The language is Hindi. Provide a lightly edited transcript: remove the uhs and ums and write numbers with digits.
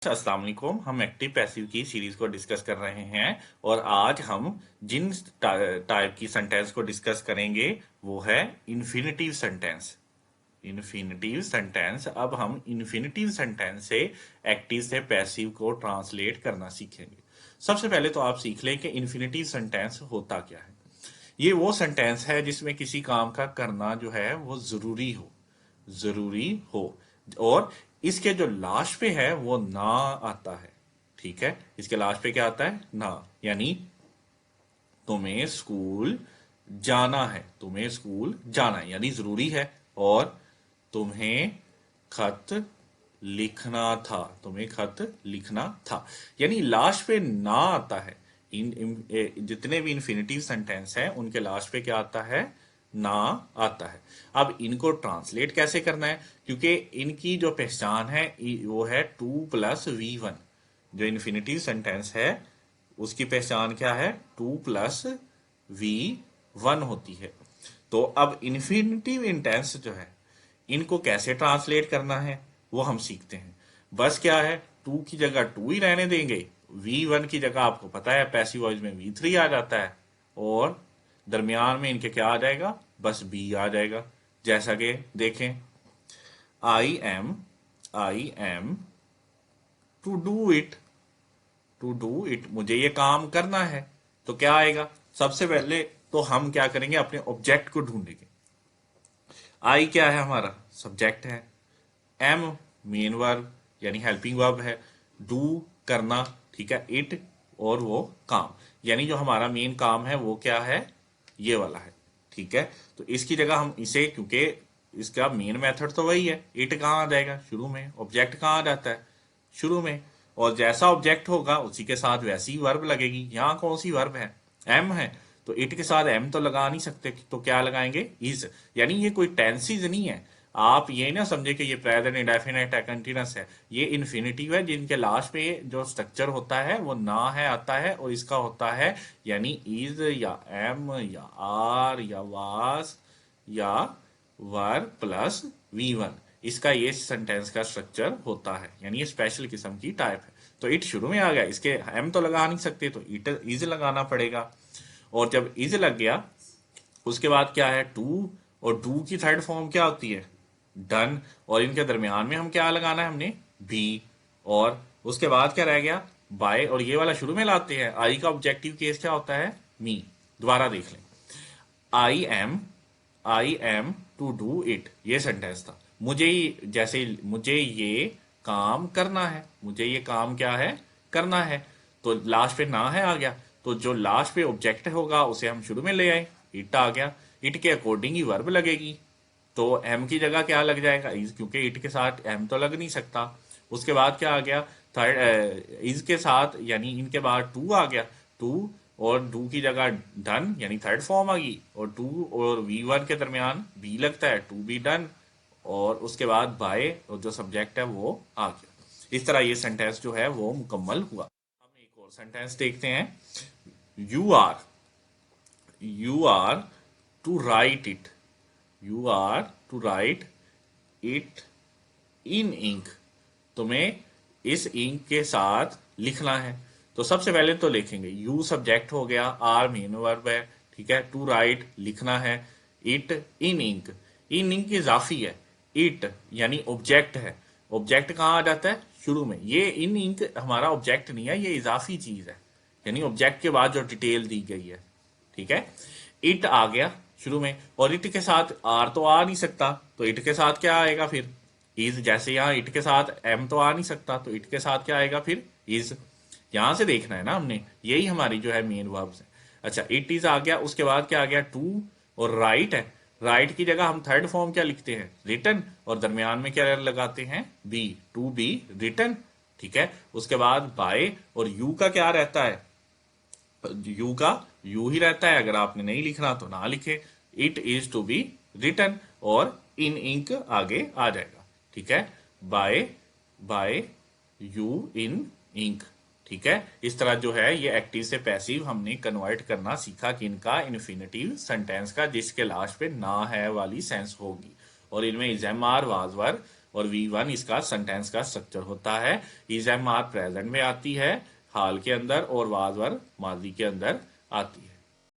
अस्सलाम वालेकुम। हम एक्टिव पैसिव की सीरीज को डिस्कस कर रहे हैं और आज हम जिन टाइप की सेंटेंस को डिस्कस करेंगे वो है इन्फिनिटिव सेंटेंस। Infinitive sentence. अब हम इन्फिनिटिव सेंटेंस से एक्टिव से पैसिव को ट्रांसलेट करना सीखेंगे। सबसे पहले तो आप सीख लें कि इन्फिनिटिव सेंटेंस होता क्या है। ये वो सेंटेंस है जिसमें किसी काम का करना जो है वो जरूरी हो और इसके जो लास्ट पे है वो ना आता है। ठीक है, इसके लास्ट पे क्या आता है? ना। यानी तुम्हें स्कूल जाना है यानी जरूरी है। और तुम्हें खत तुम्हें खत लिखना था यानी लास्ट पे ना आता है। जितने भी इन्फिनिटिव सेंटेंस हैं उनके लास्ट पे क्या आता है? ना आता है। अब इनको ट्रांसलेट कैसे करना है? क्योंकि इनकी जो पहचान है वो है 2+V1। जो इन्फिनिटिव सेंटेंस है उसकी पहचान क्या है? 2+V1 होती है। तो अब इन्फिनिटिव इंटेंस जो है इनको कैसे ट्रांसलेट करना है वो हम सीखते हैं। बस क्या है, टू की जगह टू ही रहने देंगे। V1 की जगह आपको पता है पैसिव वॉइस में V3 आ जाता है और दरमियान में इनके क्या आ जाएगा? बस बी आ जाएगा। जैसा कि देखें, I am to do it मुझे ये काम करना है। तो क्या आएगा? सबसे पहले तो हम क्या करेंगे, अपने ऑब्जेक्ट को ढूंढेंगे। आई क्या है? हमारा सब्जेक्ट है। एम मेन वर्ब यानी हेल्पिंग वर्ब है। डू करना, ठीक है। इट और वो काम, यानी जो हमारा मेन काम है वो क्या है? ये वाला है। ठीक है, तो इसकी जगह हम इसे, क्योंकि इसका मेन मेथड तो वही है, इट कहाँ आ जाएगा? शुरू में। ऑब्जेक्ट कहाँ आ जाता है? शुरू में। और जैसा ऑब्जेक्ट होगा उसी के साथ वैसी ही वर्ब लगेगी। यहाँ कौन सी वर्ब है? एम है। तो इट के साथ एम तो लगा नहीं सकते, तो क्या लगाएंगे? इज। यानी ये कोई टेंसेज नहीं है। आप ये ना समझे कि ये प्रेजेंट इंडेफिनिट है, कंटीन्यूअस है। ये इन्फिनिटिव है जिनके लास्ट पे जो स्ट्रक्चर होता है वो ना है आता है और इसका होता है यानी इज या एम या आर या वास या वर प्लस V1। इसका ये सेंटेंस का स्ट्रक्चर होता है, यानी ये स्पेशल किस्म की टाइप है। तो इट शुरू में आ गया, इसके एम तो लगा नहीं सकते, तो इट इज लगाना पड़ेगा। और जब इज लग गया उसके बाद क्या है? टू। और डू की थर्ड फॉर्म क्या होती है? डन। और इनके दरमियान में हम क्या लगाना है? हमने बी। और उसके बाद क्या रह गया? बाय। और ये वाला शुरू में लाते हैं। आई का ऑब्जेक्टिव केस क्या होता है? मी। दोबारा देख लें। I am to do it, ये सेंटेंस था। जैसे मुझे ये काम करना है। मुझे ये काम क्या है? करना है। तो लास्ट पे ना है आ गया, तो जो लास्ट पे ऑब्जेक्ट होगा उसे हम शुरू में ले आए, इट आ गया। इट के अकॉर्डिंग ही वर्ब लगेगी। तो एम की जगह क्या लग जाएगा? इज, क्योंकि इट के साथ एम तो लग नहीं सकता। उसके बाद क्या आ गया? थर्ड इज के साथ, यानी इनके बाद टू आ गया। टू और डू की जगह डन, यानी थर्ड फॉर्म आ गई। और टू और V1 के दरमियान बी लगता है, टू बी डन। और उसके बाद बाय और जो सब्जेक्ट है वो आ गया। इस तरह ये सेंटेंस जो है वो मुकम्मल हुआ। हम एक और सेंटेंस देखते हैं। You are you are to write it you are to write it in ink. तुम्हें इस इंक के साथ लिखना है। तो सबसे पहले तो लिखेंगे, यू सब्जेक्ट हो गया, आर मेन वर्ब है, ठीक है। टू राइट लिखना है, it in ink. In ink इजाफी है, इट यानी ऑब्जेक्ट है। ऑब्जेक्ट कहाँ आ जाता है? शुरू में। ये इन इंक हमारा ऑब्जेक्ट नहीं है, ये इजाफी चीज है, यानी ऑब्जेक्ट के बाद जो डिटेल दी गई है। ठीक है, इट आ गया शुरू में। और इट के साथ आर तो आ नहीं सकता, तो इट के साथ क्या आएगा फिर? इज। जैसे यहाँ इट के साथ एम तो आ नहीं सकता, तो इट के साथ क्या आएगा फिर? इज। यहां से देखना है ना हमने, यही हमारी जो है मेन वर्ब्स है। अच्छा, इट इज आ गया। उसके बाद क्या आ गया? टू और राइट है। राइट की जगह हम थर्ड फॉर्म क्या लिखते हैं? रिटन। और दरमियान में क्या लगाते हैं? बी। To be written. ठीक है, उसके बाद बाय। और यू का क्या रहता है? यू का यू ही रहता है। अगर आपने नहीं लिखना तो ना लिखे। It is to be written और इन इंक आगे आ जाएगा। ठीक है, bye bye you in ink. ठीक है, इस तरह जो है ये एक्टिव से पैसिव हमने कन्वर्ट करना सीखा कि इनका इन्फिनिटिव सेंटेंस का जिसके लास्ट पे ना है वाली सेंस होगी। और इनमें इज, एम, आर, वाज, वर और V1 इसका सेंटेंस का स्ट्रक्चर होता है। इज एम आर प्रेजेंट में आती है, हाल के अंदर, और वाज वर माजी के अंदर आती है।